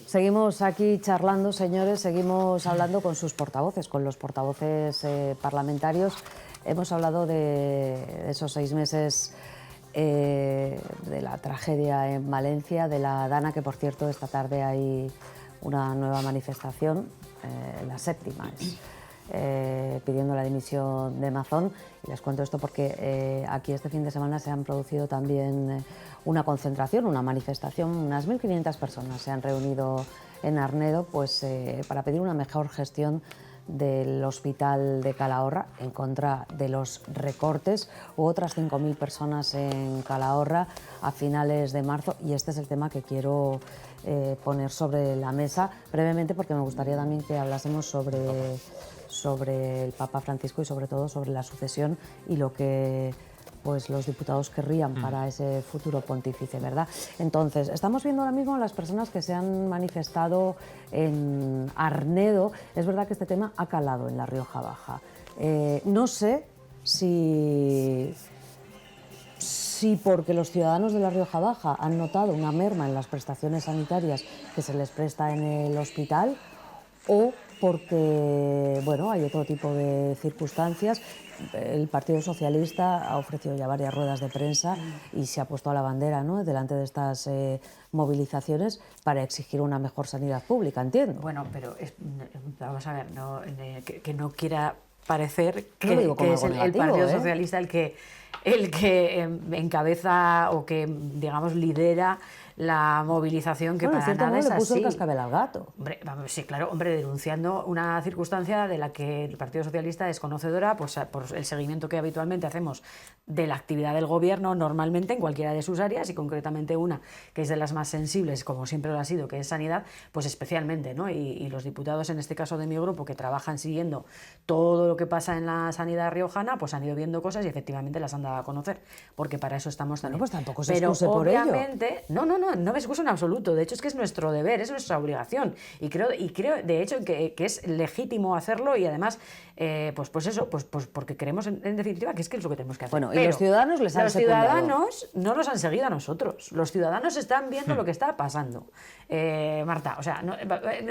Seguimos aquí charlando, señores, seguimos hablando con sus portavoces, con los portavoces parlamentarios. Hemos hablado de esos 6 meses de la tragedia en Valencia, de la Dana, que por cierto esta tarde hay una nueva manifestación, la séptima es, pidiendo la dimisión de Mazón. Y les cuento esto porque aquí este fin de semana se han producido también una concentración, una manifestación, unas 1.500 personas se han reunido en Arnedo pues, para pedir una mejor gestión del hospital de Calahorra en contra de los recortes. Hubo otras 5.000 personas en Calahorra a finales de marzo y este es el tema que quiero poner sobre la mesa brevemente, porque me gustaría también que hablásemos sobre el Papa Francisco y sobre todo sobre la sucesión y lo que pues los diputados querrían para ese futuro pontífice, ¿verdad? Entonces, estamos viendo ahora mismo a las personas que se han manifestado en Arnedo. Es verdad que este tema ha calado en la Rioja Baja. No sé si porque los ciudadanos de la Rioja Baja han notado una merma en las prestaciones sanitarias que se les presta en el hospital, o porque bueno, hay otro tipo de circunstancias. El Partido Socialista ha ofrecido ya varias ruedas de prensa y se ha puesto a la bandera, ¿no?, delante de estas movilizaciones para exigir una mejor sanidad pública, entiendo. Bueno, pero vamos a ver, que no quiera parecer que es el Partido Socialista el que encabeza o que, digamos, lidera la movilización, que para nada es así. Le puso el cascabel al gato. Hombre, sí, claro, hombre, denunciando una circunstancia de la que el Partido Socialista es conocedora pues, por el seguimiento que habitualmente hacemos de la actividad del Gobierno, normalmente en cualquiera de sus áreas, y concretamente una que es de las más sensibles, como siempre lo ha sido, que es sanidad, pues especialmente, ¿no? Y los diputados, en este caso de mi grupo, que trabajan siguiendo todo lo que pasa en la sanidad riojana, pues han ido viendo cosas y efectivamente las han dado a conocer, porque para eso estamos también. Bueno, pues tampoco se excuse por ello. Pero obviamente, no me excuso en absoluto. De hecho, es que es nuestro deber, es nuestra obligación. Y creo de hecho, que es legítimo hacerlo, y además, pues porque creemos, en definitiva, que es lo que tenemos que hacer. Bueno, y los ciudadanos les han secundado. Los ciudadanos no nos han seguido a nosotros. Los ciudadanos están viendo lo que está pasando. Marta, o sea,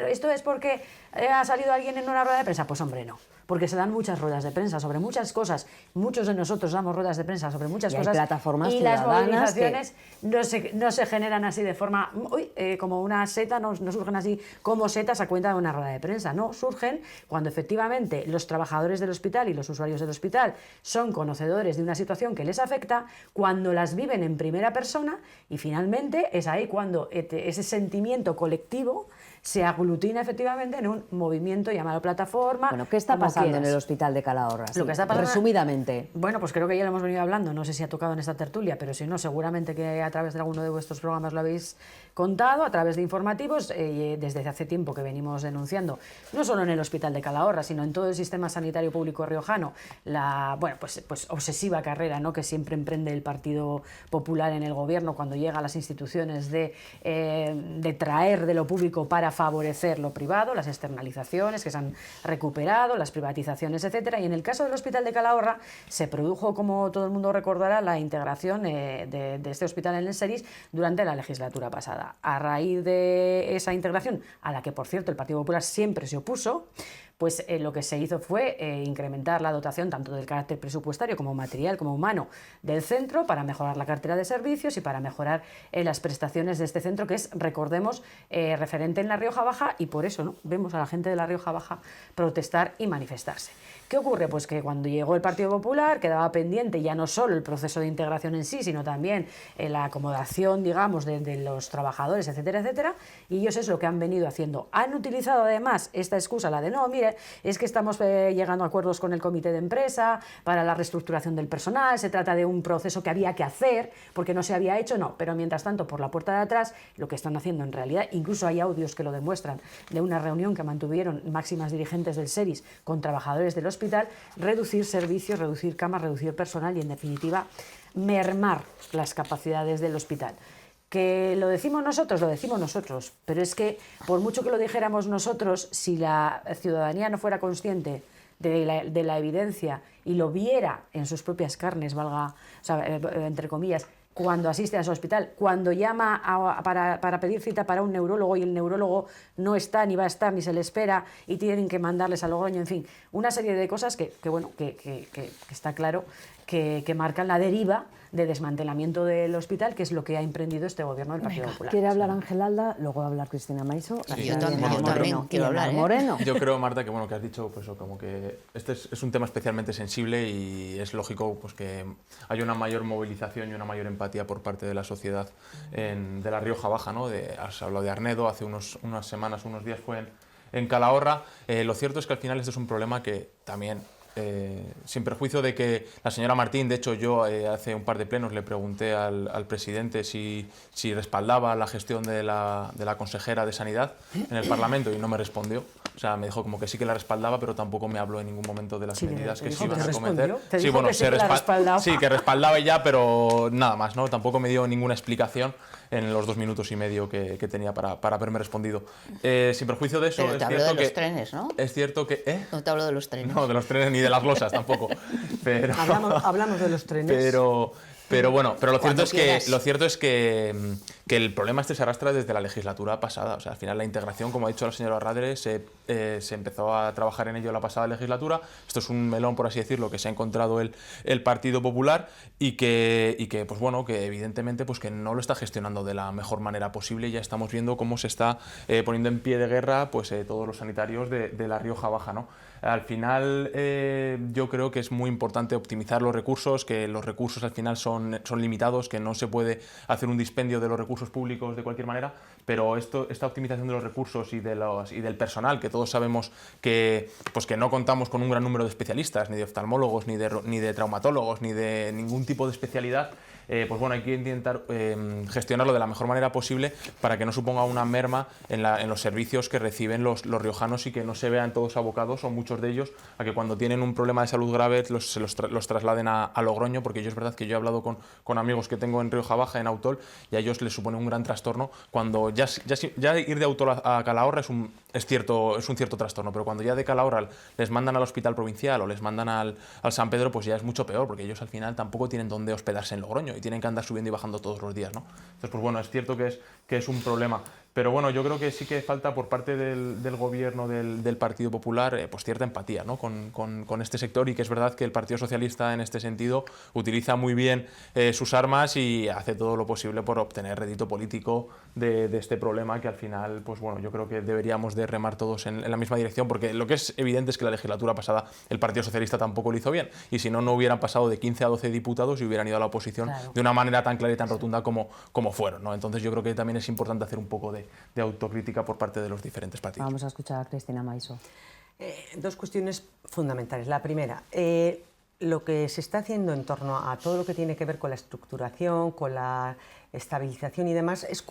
¿esto es porque ha salido alguien en una rueda de prensa? Pues hombre, no. Porque se dan muchas ruedas de prensa sobre muchas cosas. Muchos de nosotros damos ruedas de prensa sobre muchas cosas. Hay plataformas y ciudadanas, las movilizaciones no se generan así de forma, como una seta, no surgen así como setas a cuenta de una rueda de prensa. No, surgen cuando efectivamente los trabajadores del hospital y los usuarios del hospital son conocedores de una situación que les afecta, cuando las viven en primera persona, y finalmente es ahí cuando ese sentimiento colectivo se aglutina efectivamente en un movimiento llamado plataforma. Bueno, ¿qué está pasando en el hospital de Calahorra? Lo que está pasando, resumidamente. Bueno, pues creo que ya lo hemos venido hablando, no sé si ha tocado en esta tertulia, pero si no, seguramente que a través de alguno de vuestros programas lo habéis contado, a través de informativos, desde hace tiempo que venimos denunciando, no solo en el hospital de Calahorra, sino en todo el sistema sanitario público riojano, la pues obsesiva carrera, ¿no?, que siempre emprende el Partido Popular en el Gobierno cuando llega a las instituciones de traer de lo público para favorecer lo privado, las externalizaciones que se han recuperado, las privatizaciones, etcétera. Y en el caso del hospital de Calahorra se produjo, como todo el mundo recordará, la integración de este hospital en el SERIS durante la legislatura pasada. A raíz de esa integración, a la que por cierto el Partido Popular siempre se opuso, pues lo que se hizo fue incrementar la dotación tanto del carácter presupuestario como material como humano del centro, para mejorar la cartera de servicios y para mejorar las prestaciones de este centro, que es, recordemos, referente en la Rioja Baja, y por eso, ¿no?, vemos a la gente de la Rioja Baja protestar y manifestarse. ¿Qué ocurre? Pues que cuando llegó el Partido Popular quedaba pendiente ya no solo el proceso de integración en sí, sino también la acomodación, digamos, de los trabajadores, etcétera, etcétera, y ellos es lo que han venido haciendo. Han utilizado además esta excusa, la de no, mire, es que estamos llegando a acuerdos con el comité de empresa para la reestructuración del personal, se trata de un proceso que había que hacer porque no se había hecho, no, pero mientras tanto, por la puerta de atrás, lo que están haciendo en realidad, incluso hay audios que lo demuestran, de una reunión que mantuvieron máximas dirigentes del SERIS con trabajadores del hospital, reducir servicios, reducir camas, reducir personal y, en definitiva, mermar las capacidades del hospital. Que lo decimos nosotros, pero es que por mucho que lo dijéramos nosotros, si la ciudadanía no fuera consciente de la evidencia y lo viera en sus propias carnes, valga, o sea, entre comillas, cuando asiste a su hospital, cuando llama para pedir cita para un neurólogo y el neurólogo no está, ni va a estar, ni se le espera y tienen que mandarles a Logroño, en fin, una serie de cosas que está claro que marcan la deriva de desmantelamiento del hospital, que es lo que ha emprendido este gobierno del Partido Popular. Quiere hablar Ángel Alda, luego va a hablar Cristina Maiso. Sí, yo también quiero hablar. Moreno. Yo creo, Marta, que has dicho pues, como que este es un tema especialmente sensible y es lógico pues, que haya una mayor movilización y una mayor empatía por parte de la sociedad de la Rioja Baja, ¿no? Has hablado de Arnedo, hace unas semanas, unos días fue en Calahorra. Lo cierto es que al final este es un problema que también, sin perjuicio de que la señora Martín, de hecho yo hace un par de plenos le pregunté al presidente si respaldaba la gestión de la consejera de Sanidad en el Parlamento y no me respondió. O sea, me dijo como que sí que la respaldaba, pero tampoco me habló en ningún momento de las medidas que se iban a cometer. Sí, bueno, sí, que respaldaba ella, pero nada más, ¿no? Tampoco me dio ninguna explicación en los 2 minutos y medio que tenía para haberme respondido. Sin perjuicio de eso, pero te hablo de los trenes, ¿no? Es cierto que... No te hablo de los trenes. No, de los trenes ni de las glosas tampoco. Pero, hablamos de los trenes. Pero bueno, pero lo cierto es que el problema se arrastra desde la legislatura pasada. O sea, al final la integración, como ha dicho la señora Radre, se empezó a trabajar en ello la pasada legislatura. Esto es un melón, por así decirlo, que se ha encontrado el Partido Popular y que pues bueno, que evidentemente pues que no lo está gestionando de la mejor manera posible. Ya estamos viendo cómo se está poniendo en pie de guerra pues todos los sanitarios de la Rioja Baja, ¿no? Al final yo creo que es muy importante optimizar los recursos, que los recursos al final son limitados, que no se puede hacer un dispendio de los recursos públicos de cualquier manera, pero esta optimización de los recursos y del personal, que todos sabemos que no contamos con un gran número de especialistas, ni de oftalmólogos, ni de traumatólogos, ni de ningún tipo de especialidad, pues bueno, hay que intentar gestionarlo de la mejor manera posible para que no suponga una merma en los servicios que reciben los riojanos y que no se vean todos abocados, o muchos de ellos, a que cuando tienen un problema de salud grave los trasladen a Logroño, porque yo es verdad que yo he hablado con amigos que tengo en Rioja Baja, en Autol, y a ellos les supone un gran trastorno cuando ya ir de Autol a Calahorra es un cierto trastorno, pero cuando ya de Calahorra les mandan al hospital provincial o les mandan al San Pedro, pues ya es mucho peor, porque ellos al final tampoco tienen dónde hospedarse en Logroño y tienen que andar subiendo y bajando todos los días, ¿no? Entonces, pues bueno, es cierto que es un problema. Pero bueno, yo creo que sí que falta por parte del gobierno del Partido Popular pues cierta empatía, ¿no? con este sector, y que es verdad que el Partido Socialista en este sentido utiliza muy bien sus armas y hace todo lo posible por obtener rédito político de este problema, que al final, pues bueno, yo creo que deberíamos de remar todos en la misma dirección, porque lo que es evidente es que la legislatura pasada el Partido Socialista tampoco lo hizo bien, y si no, no hubieran pasado de 15 a 12 diputados y hubieran ido a la oposición, claro, de una manera tan clara y tan rotunda como fueron, ¿no? Entonces yo creo que también es importante hacer un poco de autocrítica por parte de los diferentes partidos. Vamos a escuchar a Cristina Maiso. 2 cuestiones fundamentales. La primera, lo que se está haciendo en torno a todo lo que tiene que ver con la estructuración, con la estabilización y demás, es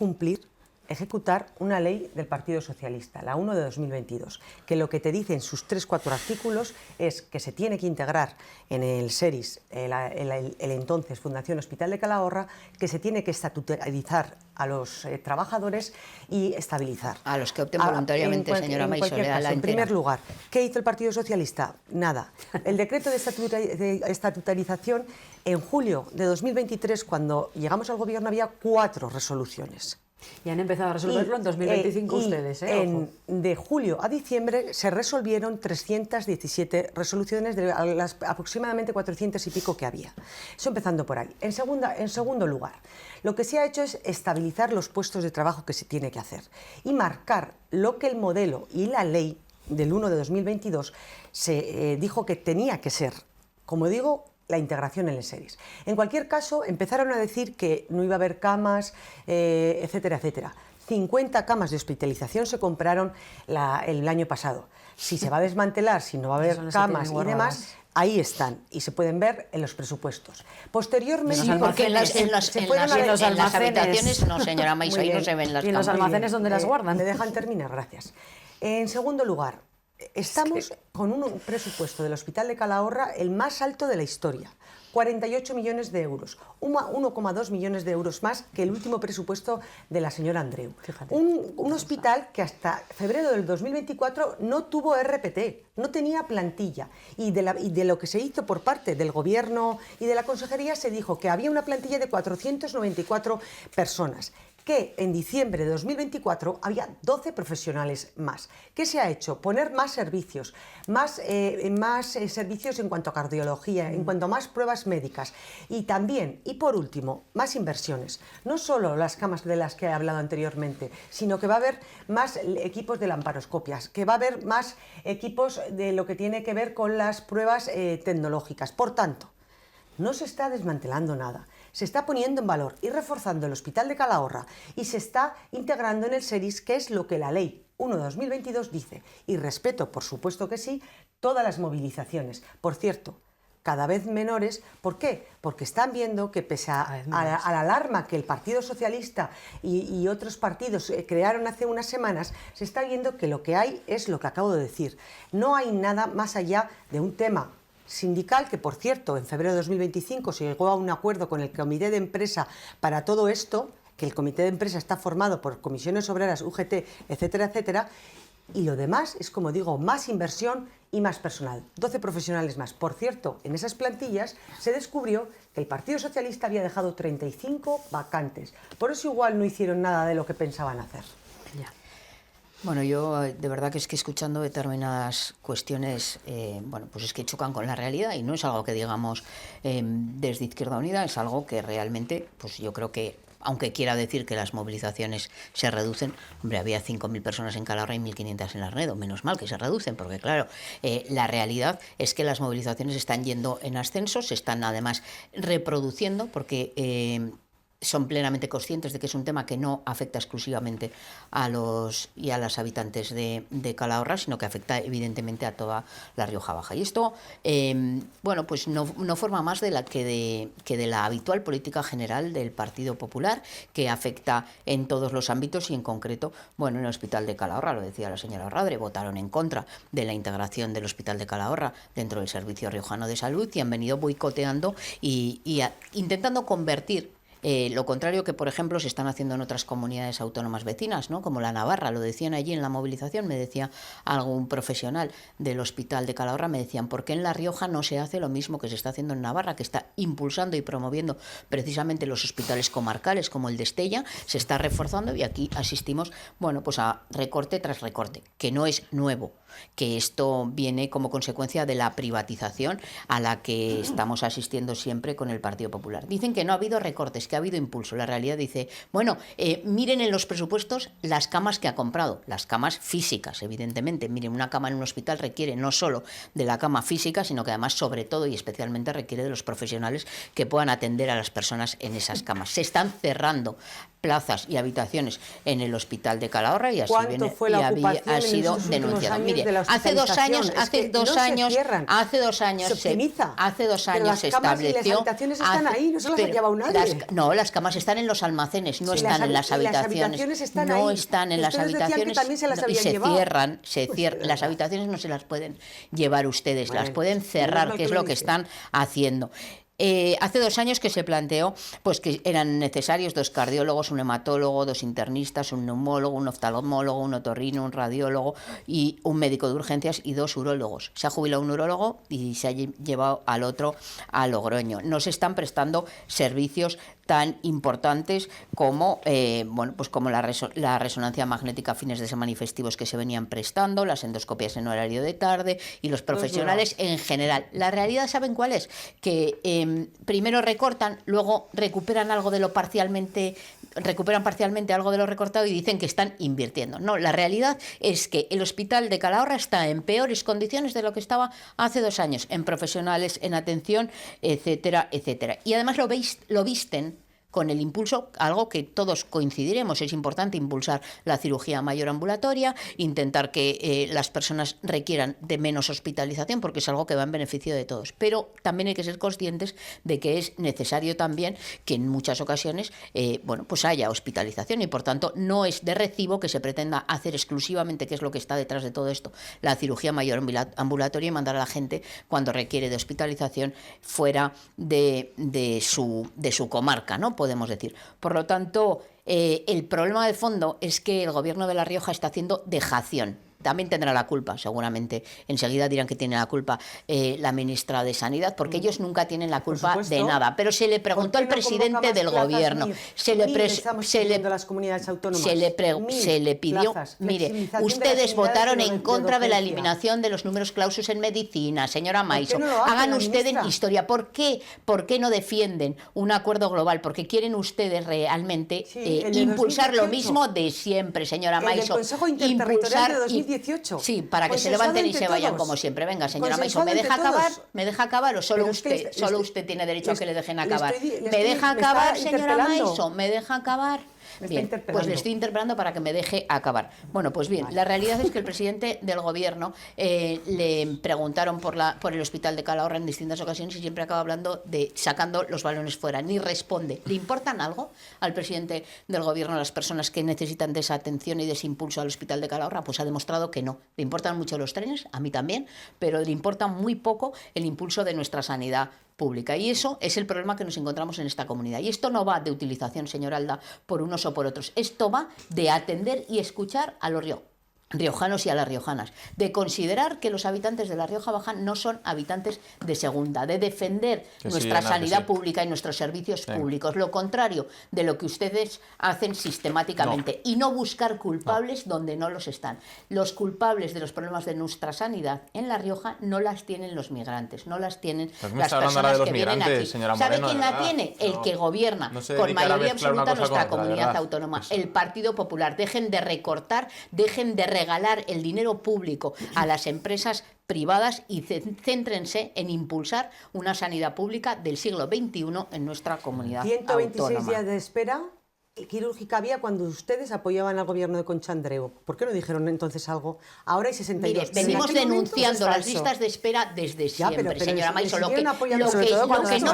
ejecutar una ley del Partido Socialista, la 1 de 2022, que lo que te dice en sus 3-4 artículos es que se tiene que integrar en el SERIS, el entonces Fundación Hospital de Calahorra, que se tiene que estatutarizar a los trabajadores y estabilizar. A los que opten voluntariamente, señora Maiso, en primer lugar, ¿qué hizo el Partido Socialista? Nada. El decreto de estatutarización, en julio de 2023, cuando llegamos al gobierno, había 4 resoluciones. Y han empezado a resolverlo en 2025 ustedes, ¿eh? De julio a diciembre se resolvieron 317 resoluciones de las aproximadamente 400 y pico que había. Eso empezando por ahí. En segundo lugar, lo que se ha hecho es estabilizar los puestos de trabajo que se tiene que hacer y marcar lo que el modelo y la ley del 1 de 2022 se dijo que tenía que ser, como digo, la integración en el SERIS. En cualquier caso, empezaron a decir que no iba a haber camas, etcétera, etcétera. 50 camas de hospitalización se compraron el año pasado. Si se va a desmantelar, si no va a haber camas y demás, ahí están y se pueden ver en los presupuestos. Posteriormente, sí, porque en las habitaciones no, señora Maiso, ahí no se ven las camas. ¿Y en los almacenes donde las guardan? Me dejan terminar, gracias. En segundo lugar, Estamos con un presupuesto del Hospital de Calahorra el más alto de la historia. 48 millones de euros, 1,2 millones de euros más que el último presupuesto de la señora Andreu. Fíjate. Un hospital que hasta febrero del 2024 no tuvo RPT, no tenía plantilla. Y de lo que se hizo por parte del Gobierno y de la Consejería se dijo que había una plantilla de 494 personas, que en diciembre de 2024 había 12 profesionales más. ¿Qué se ha hecho? Poner más servicios, más servicios en cuanto a cardiología, en cuanto a más pruebas médicas y también, y por último, más inversiones. No solo las camas de las que he hablado anteriormente, sino que va a haber más equipos de lamparoscopias, que va a haber más equipos de lo que tiene que ver con las pruebas tecnológicas. Por tanto, no se está desmantelando nada. Se está poniendo en valor y reforzando el Hospital de Calahorra y se está integrando en el SERIS, que es lo que la Ley 1/2022 dice. Y respeto, por supuesto que sí, todas las movilizaciones. Por cierto, cada vez menores. ¿Por qué? Porque están viendo que pese a la alarma que el Partido Socialista y otros partidos crearon hace unas semanas, se está viendo que lo que hay es lo que acabo de decir. No hay nada más allá de un tema sindical, que por cierto en febrero de 2025 se llegó a un acuerdo con el comité de empresa para todo esto, que el comité de empresa está formado por comisiones obreras, UGT, etcétera, etcétera, y lo demás es, como digo, más inversión y más personal, 12 profesionales más. Por cierto, en esas plantillas se descubrió que el Partido Socialista había dejado 35 vacantes, por eso igual no hicieron nada de lo que pensaban hacer. Ya. Bueno, yo de verdad que es que escuchando determinadas cuestiones, bueno, pues es que chocan con la realidad y no es algo que digamos desde Izquierda Unida, es algo que realmente, pues yo creo que, aunque quiera decir que las movilizaciones se reducen, hombre, había 5.000 personas en Calahorra y 1.500 en Larnedo, menos mal que se reducen, porque claro, la realidad es que las movilizaciones están yendo en ascenso, se están además reproduciendo, porque son plenamente conscientes de que es un tema que no afecta exclusivamente a los y a las habitantes de Calahorra, sino que afecta evidentemente a toda la Rioja Baja. Y esto, bueno, pues no forma más de de la habitual política general del Partido Popular, que afecta en todos los ámbitos y en concreto, bueno, en el Hospital de Calahorra, lo decía la señora Radre, votaron en contra de la integración del Hospital de Calahorra dentro del Servicio Riojano de Salud y han venido boicoteando y intentando convertir lo contrario que, por ejemplo, se están haciendo en otras comunidades autónomas vecinas, ¿no? Como la Navarra, lo decían allí en la movilización, me decía algún profesional del Hospital de Calahorra, me decían, ¿por qué en La Rioja no se hace lo mismo que se está haciendo en Navarra, que está impulsando y promoviendo precisamente los hospitales comarcales como el de Estella, se está reforzando y aquí asistimos, bueno, pues a recorte tras recorte, que no es nuevo, que esto viene como consecuencia de la privatización a la que estamos asistiendo siempre con el Partido Popular. Dicen que no ha habido recortes, que ha habido impulso. La realidad dice, bueno, miren en los presupuestos las camas que ha comprado, las camas físicas, evidentemente. Miren, una cama en un hospital requiere no solo de la cama física, sino que además, sobre todo y especialmente, requiere de los profesionales que puedan atender a las personas en esas camas. Se están cerrando plazas y habitaciones en el Hospital de Calahorra y así viene, fue la ocupación ha sido denunciado. Mire, hace 2 años, hace 2 años se estableció. Las habitaciones están ahí, no se las ha llevado nadie. No, las camas están en los almacenes, no están en las habitaciones. Están no ahí. están en las habitaciones Y se cierran. Las habitaciones no se las pueden llevar ustedes, las pueden cerrar, que es lo que están haciendo. Hace 2 años que se planteó pues que eran necesarios 2 cardiólogos, un hematólogo, 2 internistas, un neumólogo, un oftalmólogo, un otorrino, un radiólogo y un médico de urgencias y 2 urólogos. Se ha jubilado un urólogo y se ha llevado al otro a Logroño. No se están prestando servicios tan importantes como bueno, pues como la resonancia magnética a fines de semana y festivos que se venían prestando, las endoscopias en horario de tarde y los profesionales en general. La realidad, ¿saben cuál es? Que primero recortan, luego recuperan parcialmente algo de lo recortado y dicen que están invirtiendo. No, la realidad es que el Hospital de Calahorra está en peores condiciones de lo que estaba hace 2 años, en profesionales, en atención, etcétera, etcétera. Y además lo visten con el impulso, algo que todos coincidiremos, es importante impulsar la cirugía mayor ambulatoria, intentar que las personas requieran de menos hospitalización, porque es algo que va en beneficio de todos. Pero también hay que ser conscientes de que es necesario también que en muchas ocasiones pues haya hospitalización, y por tanto no es de recibo que se pretenda hacer exclusivamente, que es lo que está detrás de todo esto, la cirugía mayor ambulatoria y mandar a la gente cuando requiere de hospitalización fuera de su comarca, ¿no? Podemos decir. Por lo tanto, el problema de fondo es que el Gobierno de La Rioja está haciendo dejación. También tendrá la culpa, seguramente. Enseguida dirán que tiene la culpa la ministra de Sanidad, porque ellos nunca tienen la culpa de nada. Pero se le preguntó al presidente del Gobierno, se le pidió, mire, ustedes votaron en contra de la eliminación de los números clausus en medicina, señora Maiso. Hagan ustedes historia. ¿Por qué no defienden un acuerdo global? Porque quieren ustedes realmente impulsar lo mismo de siempre, señora Maiso. El Consejo Interterritorial de 2018. Sí, para que se levanten y se vayan como siempre. Venga, señora Maiso, ¿me deja acabar? ¿Me deja acabar o solo usted tiene derecho a que le dejen acabar? ¿Me deja acabar, señora Maiso? ¿Me deja acabar? Bien, pues le estoy interpelando para que me deje acabar. Bueno, pues bien, la realidad es que el presidente del Gobierno le preguntaron por el hospital de Calahorra en distintas ocasiones y siempre acaba hablando de sacando los balones fuera, ni responde. ¿Le importan algo al presidente del Gobierno las personas que necesitan de esa atención y de ese impulso al hospital de Calahorra? Pues ha demostrado que no. Le importan mucho los trenes, a mí también, pero le importa muy poco el impulso de nuestra sanidad pública. Y eso es el problema que nos encontramos en esta comunidad. Y esto no va de utilización, señor Alda, por unos o por otros. Esto va de atender y escuchar a los riojanos y a las riojanas, de considerar que los habitantes de La Rioja Baja no son habitantes de segunda, de defender nuestra sanidad pública y nuestros servicios públicos, lo contrario de lo que ustedes hacen sistemáticamente, y no buscar culpables donde no los están. Los culpables de los problemas de nuestra sanidad en La Rioja no las tienen los migrantes, no las tienen las personas que vienen aquí. ¿Sabe quién la tiene? El que gobierna con mayoría absoluta nuestra comunidad autónoma, el Partido Popular. Dejen de recortar, dejen de regalar el dinero público a las empresas privadas y céntrense en impulsar una sanidad pública del siglo XXI en nuestra comunidad 126 autónoma. días de espera quirúrgica había cuando ustedes apoyaban al gobierno de Concha Andreu. ¿Por qué no dijeron entonces algo? Ahora hay 62. Mire, venimos denunciando las listas de espera desde siempre, señora Maiso. Lo que no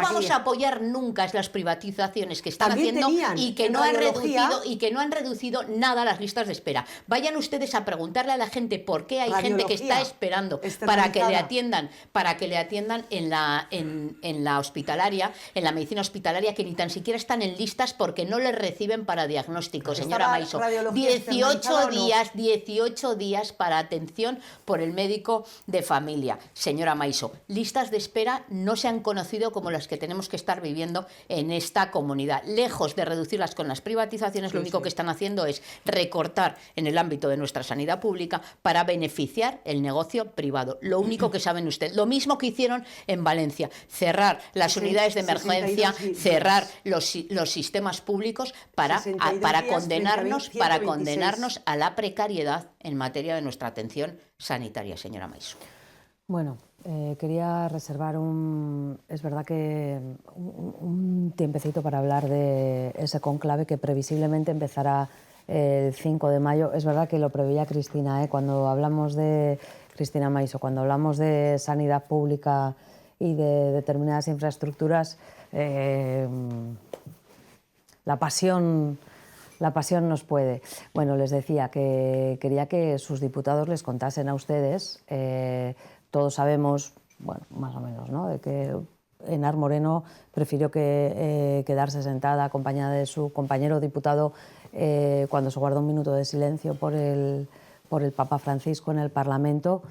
vamos a apoyar nunca es las privatizaciones que están haciendo y que no han reducido nada las listas de espera. Vayan ustedes a preguntarle a la gente por qué hay gente que está esperando para que le atiendan en la hospitalaria, en la medicina hospitalaria, que ni tan siquiera están en listas porque no les reciben para diagnóstico, señora Maiso. 18 días para atención por el médico de familia, señora Maiso. Listas de espera no se han conocido como las que tenemos que estar viviendo en esta comunidad. Lejos de reducirlas con las privatizaciones, lo único que están haciendo es recortar en el ámbito de nuestra sanidad pública para beneficiar el negocio privado. Lo único que saben ustedes. Lo mismo que hicieron en Valencia. Cerrar las unidades de emergencia, cerrar los sistemas públicos para condenarnos a la precariedad en materia de nuestra atención sanitaria, señora Maiso. Bueno, quería reservar un tiempecito para hablar de ese cónclave que previsiblemente empezará el 5 de mayo. Es verdad que lo preveía Cristina, cuando hablamos de Cristina Maiso, cuando hablamos de sanidad pública y de determinadas infraestructuras, la pasión nos puede. Bueno, les decía que quería que sus diputados les contasen a ustedes. Todos sabemos, bueno, más o menos, ¿no?, de que Enar Moreno prefirió quedarse sentada acompañada de su compañero diputado cuando se guardó un minuto de silencio por el Papa Francisco en el Parlamento.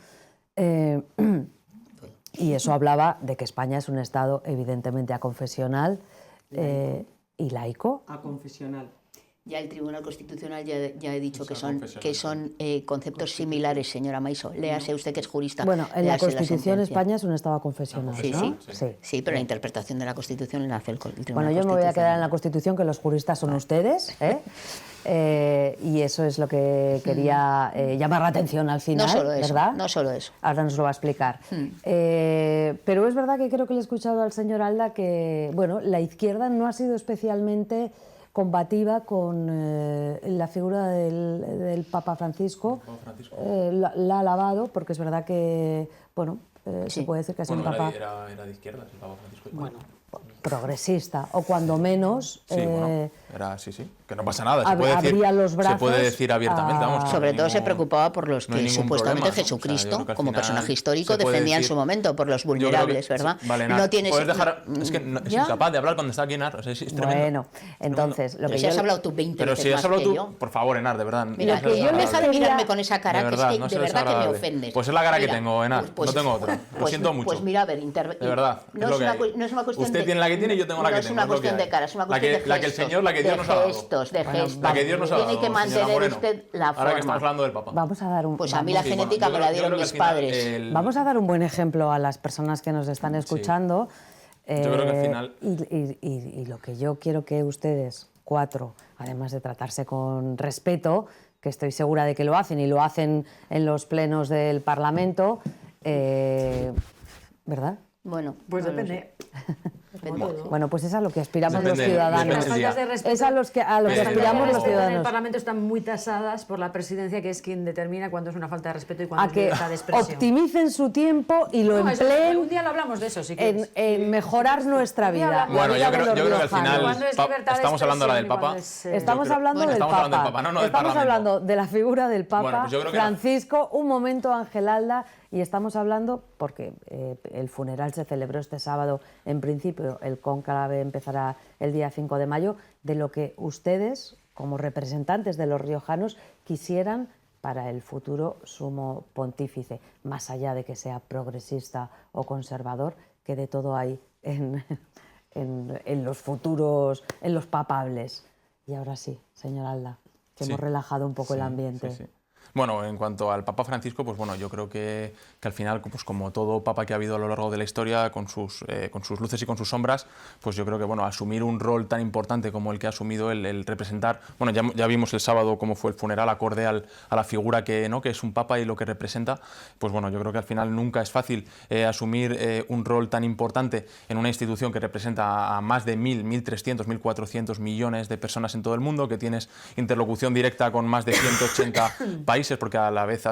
Y eso hablaba de que España es un Estado evidentemente aconfesional y laico. Aconfesional. Ya el Tribunal Constitucional ya he dicho que son conceptos similares, señora Maiso. Léase usted que es jurista. Bueno, en la léase Constitución sentencia. España es un Estado confesional, Sí, ¿no? sí, pero la interpretación de la Constitución la hace el Tribunal Bueno, yo me voy a quedar en la Constitución, que los juristas son ustedes, y eso es lo que quería llamar la atención al final, No solo eso, ¿verdad? no solo eso. Ahora nos lo va a explicar. Pero es verdad que creo que le he escuchado al señor Alda que, bueno, la izquierda no ha sido especialmente combativa con la figura del Papa Francisco. La ha alabado, porque es verdad que, bueno, se puede decir que ha sido un Papa era de izquierdas el Papa Francisco. bueno, progresista, o cuando menos... Sí, bueno, era sí, que no pasa nada. abría los brazos se puede decir abiertamente, vamos. Sobre todo se preocupaba por los no hay que ningún supuestamente problema, ¿no? Jesucristo, O sea, yo creo que al como final personaje histórico, se puede defendía en decir- su momento, por los Yo creo que- vulnerables, ¿verdad? sí, vale, no tienes... puedes dejar... Es que es ¿Ya? incapaz de hablar cuando está aquí Enar. O sea, es tremendo. Bueno, entonces, lo Pero que si yo... has hablado tú 20 Pero veces si has más hablado que tú, yo. por favor, Enar, de verdad. Mira, Lo que yo les deja de quería- mirarme con esa cara, De que es verdad, que no de se verdad que me desagradable. ofendes. Pues es la cara que Mira, tengo, Enar, no tengo otra. Lo siento mucho. Pues mira, a ver, De verdad, no es lo es que una, hay. no es una cuestión Usted de... tiene la que tiene y yo tengo la que no tengo. es una es lo que cuestión de hay. cara, es una cuestión de gestos. La que el Señor, la que Dios nos ha dado. de gestos. La que Dios nos ha dado, Tiene que señora mantener Moreno. usted la Ahora que forma. estamos hablando del Papa. Vamos a dar un... Pues a mí la Sí, genética bueno, me la yo dieron creo que mis al final padres. Vamos a dar un buen ejemplo a las personas que nos están escuchando. creo que al final- Y lo que yo quiero que ustedes, 4, además de tratarse con respeto, que estoy segura de que lo hacen y lo hacen en los plenos del Parlamento, ¿verdad? Bueno, Pues no lo depende. sé. Bueno, pues es a lo que aspiramos los Depende ciudadanos. del Las faltas de día. respeto, Es a lo que Depende del aspiramos día. los En el ciudadanos. Parlamento están muy tasadas por la presidencia, que es quien determina cuándo es una falta de respeto y cuándo A es que libertad de expresión. optimicen su tiempo y lo No, eso- empleen un día lo hablamos de eso, si en, quieres. en mejorar nuestra Un día vida. hablamos. la Bueno, vida yo de creo los que al riojanos. final ¿Cuándo es libertad de estamos hablando ahora del expresión y Papa. cuándo es, Estamos Yo creo- hablando bueno, del estamos Papa. hablando del Papa, no del Estamos Parlamento. hablando de la figura del Papa Bueno, pues yo creo que no. Francisco. Un momento, Ángel Alda, y estamos hablando porque el funeral se celebró este sábado. En principio, el cónclave empezará el día 5 de mayo, de lo que ustedes, como representantes de los riojanos, quisieran para el futuro sumo pontífice, más allá de que sea progresista o conservador, que de todo hay en los futuros, en los papables. Y ahora sí, señor Alda, que Sí. hemos relajado un poco el Sí, ambiente. sí, sí. Bueno, en cuanto al Papa Francisco, pues bueno, yo creo que al final, pues como todo papa que ha habido a lo largo de la historia, con sus luces y con sus sombras, pues yo creo que bueno, asumir un rol tan importante como el que ha asumido el representar, bueno, ya vimos el sábado cómo fue el funeral acorde a la figura que es un papa y lo que representa, pues bueno, yo creo que al final nunca es fácil asumir un rol tan importante en una institución que representa a más de 1.000, 1.300, 1.400 millones de personas en todo el mundo, que tienes interlocución directa con más de 180 países, porque a la vez,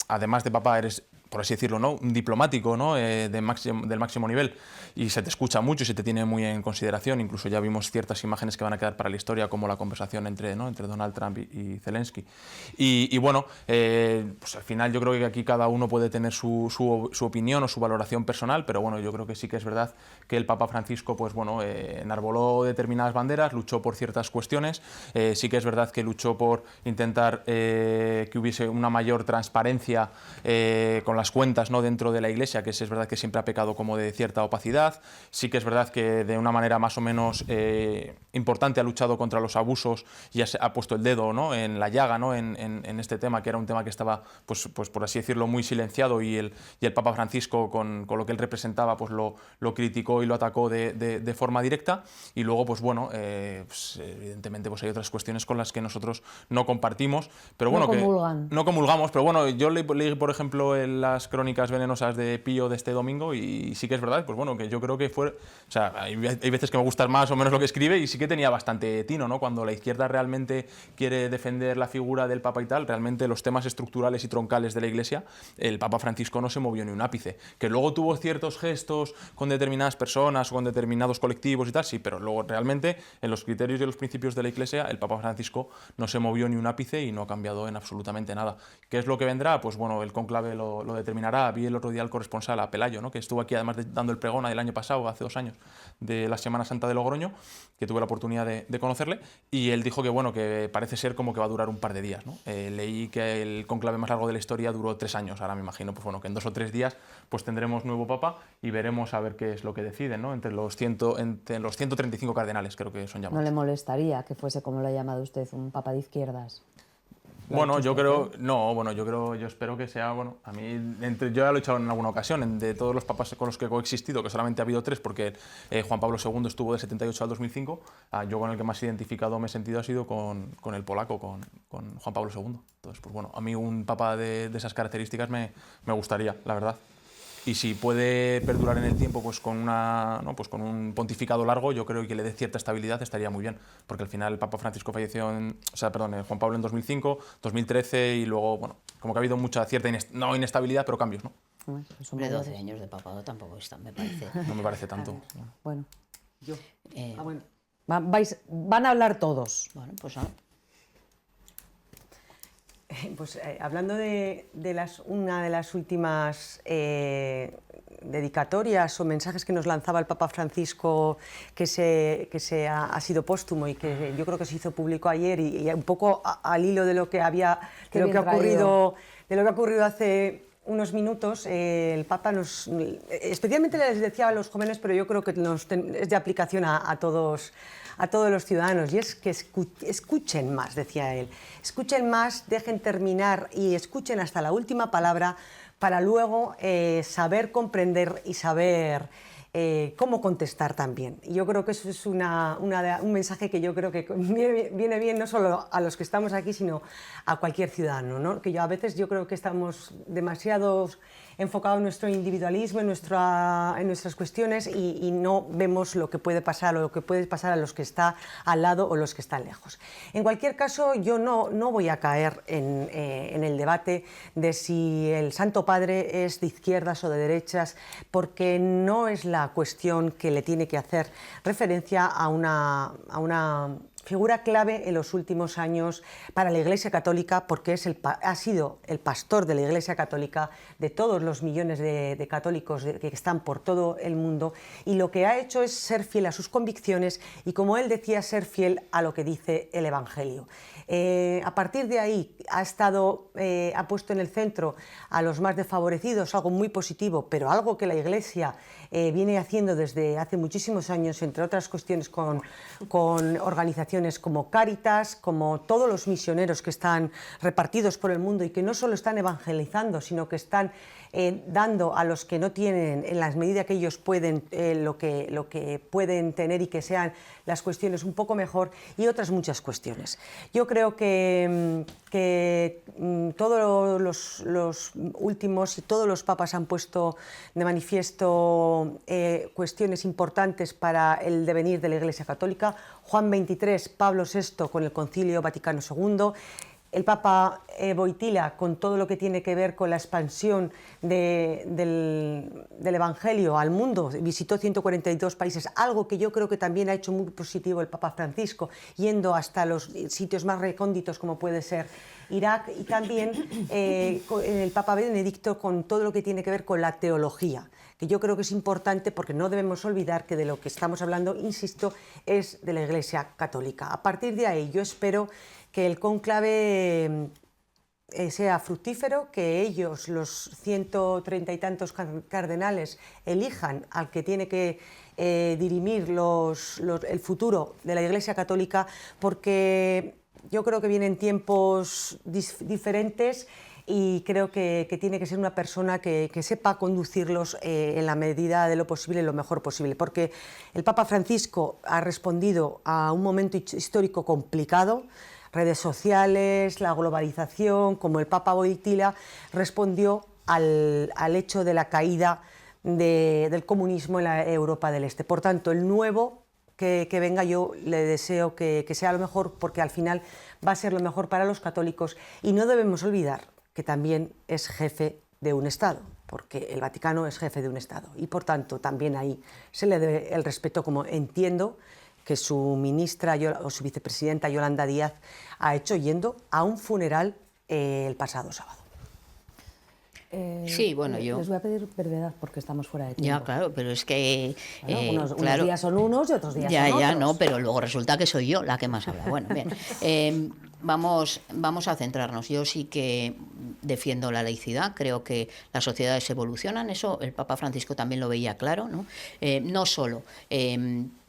además de papa, eres, por así decirlo, ¿no?, un diplomático, ¿no?, del máximo nivel, y se te escucha mucho y se te tiene muy en consideración. Incluso ya vimos ciertas imágenes que van a quedar para la historia, como la conversación entre Donald Trump y Zelensky. Y bueno, pues al final yo creo que aquí cada uno puede tener su opinión o su valoración personal, pero bueno, yo creo que sí que es verdad que el Papa Francisco, pues bueno, enarboló determinadas banderas, luchó por ciertas cuestiones, sí que es verdad que luchó por intentar que hubiese una mayor transparencia con las cuentas, ¿no?, dentro de la Iglesia, que es verdad que siempre ha pecado como de cierta opacidad. Sí que es verdad que de una manera más o menos importante ha luchado contra los abusos y ha puesto el dedo, ¿no?, en la llaga, ¿no?, en este tema, que era un tema que estaba, pues por así decirlo, muy silenciado, y el Papa Francisco, con lo que él representaba, pues lo criticó y lo atacó de forma directa. Y luego, pues bueno, pues evidentemente pues hay otras cuestiones con las que nosotros no compartimos, pero bueno, no comulgamos, pero bueno, yo leí, por ejemplo, las crónicas venenosas de Pío de este domingo, y sí que es verdad, pues bueno, que yo creo que fue, o sea, hay veces que me gusta más o menos lo que escribe, y sí que tenía bastante tino, ¿no? Cuando la izquierda realmente quiere defender la figura del Papa y tal, realmente los temas estructurales y troncales de la Iglesia, el Papa Francisco no se movió ni un ápice. Que luego tuvo ciertos gestos con determinadas personas o con determinados colectivos y tal, sí, pero luego realmente en los criterios y los principios de la Iglesia el Papa Francisco no se movió ni un ápice y no ha cambiado en absolutamente nada. ¿Qué es lo que vendrá? Pues bueno, el cónclave lo determinará. Vi el otro día al corresponsal, a Pelayo, ¿no? Que estuvo aquí además dando el pregón del año pasado, hace 2 años, de la Semana Santa de Logroño, que tuve la oportunidad de conocerle, y él dijo que, bueno, que parece ser como que va a durar un par de días, ¿no? Leí que el cónclave más largo de la historia duró 3 años. Ahora me imagino, pues bueno, que en 2 o 3 días pues tendremos nuevo papa y veremos a ver qué es lo que deciden, ¿no? Entre los 135 cardenales, creo que son llamados. ¿No le molestaría que fuese, como lo ha llamado usted, un papa de izquierdas? Bueno, yo espero que sea, bueno, a mí, yo ya lo he dicho en alguna ocasión, de todos los papas con los que he coexistido, que solamente ha habido 3, porque Juan Pablo II estuvo de 78 al 2005, yo con el que más identificado me he sentido ha sido con el polaco, con Juan Pablo II. Entonces, pues bueno, a mí un papa de esas características me gustaría, la verdad. Y si puede perdurar en el tiempo pues con un pontificado largo, yo creo que le dé cierta estabilidad, estaría muy bien, porque al final el Papa Francisco falleció Juan Pablo en 2005, 2013 y luego, bueno, como que ha habido cierta no inestabilidad, pero cambios, ¿no? Hombre, 12 años de papado tampoco está, me parece. No me parece tanto. Bueno. Bueno. Van a hablar todos. Bueno, pues Pues hablando de una de las últimas dedicatorias o mensajes que nos lanzaba el Papa Francisco, que ha sido póstumo y que yo creo que se hizo público ayer y un poco al hilo de lo que ha ocurrido hace unos minutos, el Papa especialmente les decía a los jóvenes, pero yo creo que es de aplicación a todos los ciudadanos, y es que escuchen más, decía él, escuchen más, dejen terminar y escuchen hasta la última palabra para luego saber comprender y saber cómo contestar también. Y yo creo que eso es un mensaje que yo creo que viene bien no solo a los que estamos aquí, sino a cualquier ciudadano, ¿no? Que a veces yo creo que estamos demasiado enfocados en nuestro individualismo, en nuestras cuestiones y no vemos lo que puede pasar o lo que puede pasar a los que está al lado o los que están lejos. En cualquier caso, yo no voy a caer en el debate de si el Santo Padre es de izquierdas o de derechas, porque no es la cuestión que le tiene que hacer referencia a una figura clave en los últimos años para la Iglesia Católica, porque ha sido el pastor de la Iglesia Católica, de todos los millones de católicos que están por todo el mundo, y lo que ha hecho es ser fiel a sus convicciones y, como él decía, ser fiel a lo que dice el Evangelio. A partir de ahí ha puesto en el centro a los más desfavorecidos, algo muy positivo, pero algo que la Iglesia viene haciendo desde hace muchísimos años, entre otras cuestiones con organizaciones como Cáritas, como todos los misioneros que están repartidos por el mundo y que no solo están evangelizando, sino que están dando a los que no tienen, en la medida que ellos pueden, lo que pueden tener y que sean las cuestiones un poco mejor, y otras muchas cuestiones. Yo creo que todos los últimos y todos los papas han puesto de manifiesto cuestiones importantes para el devenir de la Iglesia Católica. Juan XXIII, Pablo VI con el Concilio Vaticano II, el Papa Wojtyła con todo lo que tiene que ver con la expansión del Evangelio al mundo, visitó 142 países, algo que yo creo que también ha hecho muy positivo el Papa Francisco, yendo hasta los sitios más recónditos como puede ser Irak, y también el Papa Benedicto con todo lo que tiene que ver con la teología, que yo creo que es importante porque no debemos olvidar que de lo que estamos hablando, insisto, es de la Iglesia Católica. A partir de ahí yo espero que el cónclave sea fructífero, que ellos, los 130 y tantos cardenales, elijan al que tiene que dirimir el futuro de la Iglesia Católica, porque yo creo que vienen tiempos diferentes y creo que tiene que ser una persona que sepa conducirlos en la medida de lo posible y lo mejor posible, porque el Papa Francisco ha respondido a un momento histórico complicado, redes sociales, la globalización, como el Papa Wojtyła respondió al hecho de la caída del comunismo en la Europa del Este. Por tanto, el nuevo que venga, yo le deseo que sea lo mejor, porque al final va a ser lo mejor para los católicos, y no debemos olvidar que también es jefe de un Estado, porque el Vaticano es jefe de un Estado, y por tanto también ahí se le debe el respeto, como entiendo que su ministra o su vicepresidenta Yolanda Díaz ha hecho yendo a un funeral el pasado sábado. Sí, bueno, yo... Les voy a pedir brevedad porque estamos fuera de tiempo. Ya, claro, pero es que... Bueno, unos claro, días son unos y otros días ya, son otros. Ya, no, pero luego resulta que soy yo la que más habla. Bueno, bien. Vamos a centrarnos. Yo sí que defiendo la laicidad, creo que las sociedades evolucionan, eso el Papa Francisco también lo veía claro, ¿no? No solo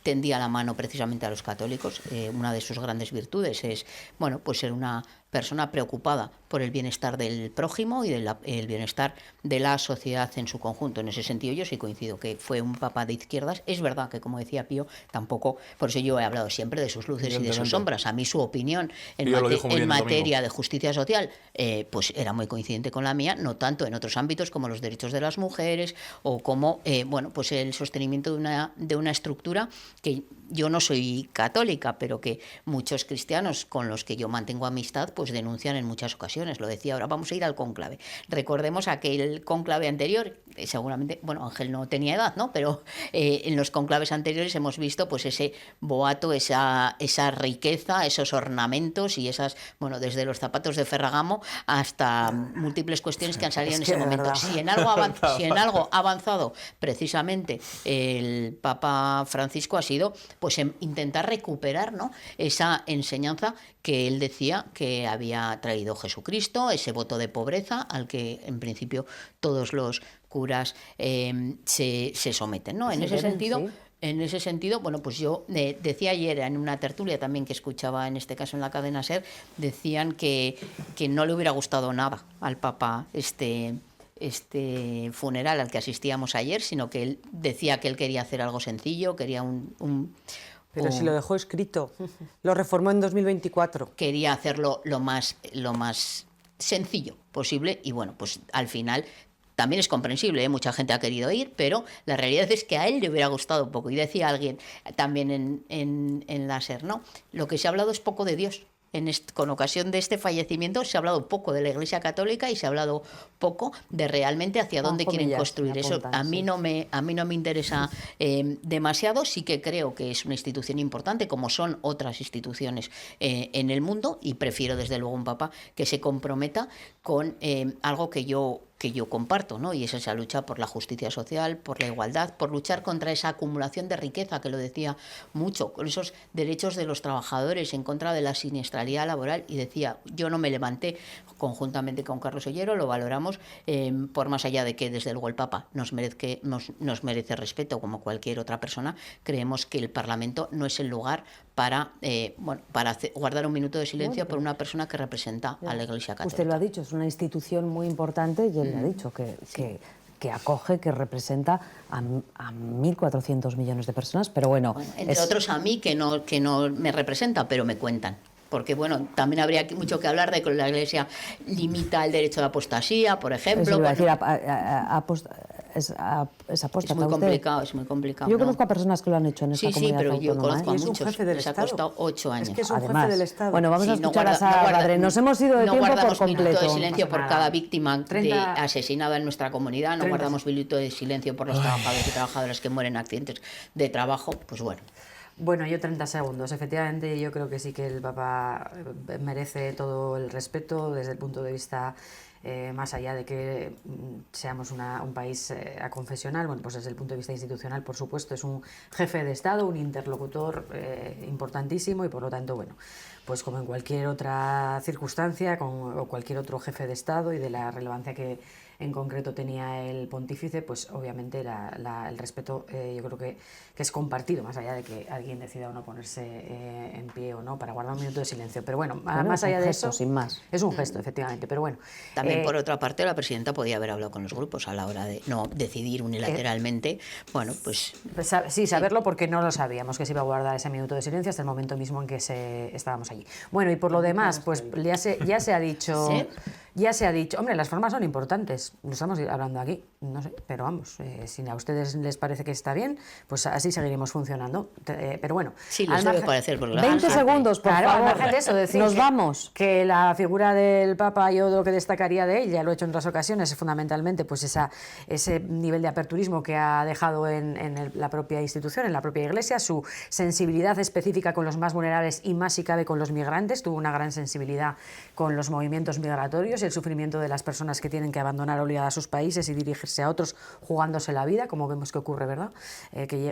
tendía la mano precisamente a los católicos, una de sus grandes virtudes es, bueno, pues ser una persona preocupada por el bienestar del prójimo y el bienestar de la sociedad en su conjunto. En ese sentido yo sí coincido que fue un papa de izquierdas. Es verdad que, como decía Pío, tampoco, por eso yo he hablado siempre de sus luces y de sus sombras. A mí su opinión en materia de justicia social pues era muy coincidente con la mía, no tanto en otros ámbitos como los derechos de las mujeres o como bueno, pues el sostenimiento de una estructura que yo no soy católica, pero que muchos cristianos con los que yo mantengo amistad pues denuncian en muchas ocasiones. Lo decía, ahora vamos a ir al cónclave. Recordemos aquel cónclave anterior, seguramente, bueno, Ángel no tenía edad, ¿no? Pero en los cónclaves anteriores hemos visto pues ese boato, esa riqueza, esos ornamentos y esas, bueno, desde los zapatos de Ferragamo hasta múltiples cuestiones que han salido en ese momento. Si en algo ha avanzado precisamente el Papa Francisco ha sido pues intentar recuperar, ¿no?, esa enseñanza que él decía que había traído Jesucristo, ese voto de pobreza al que en principio todos los curas se someten, ¿no? En ese sentido... Sí. En ese sentido, bueno, pues yo decía ayer en una tertulia también que escuchaba, en este caso en la cadena SER, decían que no le hubiera gustado nada al Papa este funeral al que asistíamos ayer, sino que él decía que él quería hacer algo sencillo, quería Pero si lo dejó escrito, lo reformó en 2024. Quería hacerlo lo más sencillo posible y bueno, pues al final... También es comprensible, mucha gente ha querido ir, pero la realidad es que a él le hubiera gustado un poco. Y decía alguien también en la SER, ¿no? Lo que se ha hablado es poco de Dios. Con ocasión de este fallecimiento se ha hablado poco de la Iglesia Católica y se ha hablado poco de realmente hacia dónde quieren construir. Eso a mí no me interesa demasiado. Sí que creo que es una institución importante, como son otras instituciones en el mundo, y prefiero desde luego un papa que se comprometa con algo que yo comparto, ¿no? Y es esa lucha por la justicia social, por la igualdad, por luchar contra esa acumulación de riqueza, que lo decía mucho, con esos derechos de los trabajadores, en contra de la siniestralidad laboral. Y decía, yo no me levanté, conjuntamente con Carlos Ollero, lo valoramos, por más allá de que desde luego el Papa nos merece respeto como cualquier otra persona, creemos que el Parlamento no es el lugar para guardar un minuto de silencio por una persona que representa a la Iglesia Católica. Usted lo ha dicho, es una institución muy importante y él ha dicho que acoge, que representa a 1.400 millones de personas, pero bueno... entre otros a mí, que no me representa, pero me cuentan. Porque, bueno, también habría mucho que hablar de que la Iglesia limita el derecho de apostasía, por ejemplo. Es apóstata. Es muy complicado, es muy complicado. Yo conozco a personas que lo han hecho en esta comunidad autónoma. Sí, pero yo conozco a muchos. muchos. Es un jefe del Les Estado. ha costado 8 años. Es que es un Además, jefe del Estado. Bueno, vamos a escuchar a Sara Padre. Nos hemos ido de tiempo por completo. No guardamos minuto de silencio por cada víctima 30, asesinada en nuestra comunidad. No guardamos minuto de silencio por los trabajadores y trabajadoras que mueren en accidentes de trabajo. Pues bueno. Bueno, yo 30 segundos. Efectivamente, yo creo que sí que el Papa merece todo el respeto desde el punto de vista, más allá de que seamos un país aconfesional, bueno, pues desde el punto de vista institucional, por supuesto, es un jefe de Estado, un interlocutor importantísimo y por lo tanto, bueno, pues como en cualquier otra circunstancia, o cualquier otro jefe de Estado y de la relevancia que en concreto tenía el pontífice, pues obviamente el respeto yo creo que es compartido, más allá de que alguien decida o no ponerse en pie o no para guardar un minuto de silencio. Pero bueno, más allá de eso, sin más. Es un gesto, efectivamente, pero bueno. También por otra parte, la presidenta podía haber hablado con los grupos a la hora de no decidir unilateralmente. Bueno, pues sí, saberlo, porque no lo sabíamos que se iba a guardar ese minuto de silencio hasta el momento mismo en que estábamos allí. Bueno, y por lo demás, pues ya se ha dicho... ¿Sí? Ya se ha dicho, hombre, las formas son importantes, lo estamos hablando aquí, no sé, pero vamos, si a ustedes les parece que está bien, pues así seguiremos funcionando, pero bueno. Sí, les debe parecer. 20 segundos, por favor. Al margen de eso, decir nos vamos. Que la figura del Papa, yo lo que destacaría de él, ya lo he hecho en otras ocasiones, es fundamentalmente pues ese nivel de aperturismo que ha dejado en la propia institución, en la propia Iglesia, su sensibilidad específica con los más vulnerables y más si cabe con los migrantes, tuvo una gran sensibilidad con los movimientos migratorios y el sufrimiento de las personas que tienen que abandonar obligadas sus países y dirigirse a otros jugándose la vida, como vemos que ocurre, ¿verdad?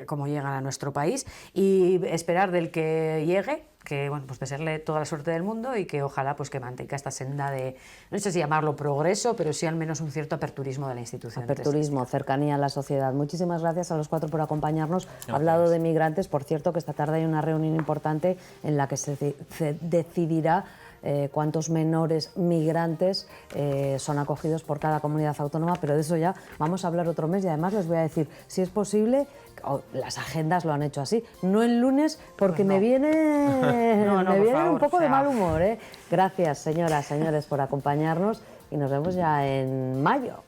Como llegan a nuestro país, y esperar del que llegue, que bueno, pues desearle toda la suerte del mundo y que ojalá pues que mantenga esta senda de, no sé si llamarlo progreso, pero sí al menos un cierto aperturismo de la institución. Aperturismo, cercanía a la sociedad. Muchísimas gracias a los cuatro por acompañarnos. Ha hablado de migrantes, por cierto, que esta tarde hay una reunión importante en la que se decidirá cuántos menores migrantes son acogidos por cada comunidad autónoma, pero de eso ya vamos a hablar otro mes y además les voy a decir, si es posible, las agendas lo han hecho así, no el lunes porque pues no. me viene un poco de mal humor. Gracias, señoras, señores, por acompañarnos y nos vemos ya en mayo.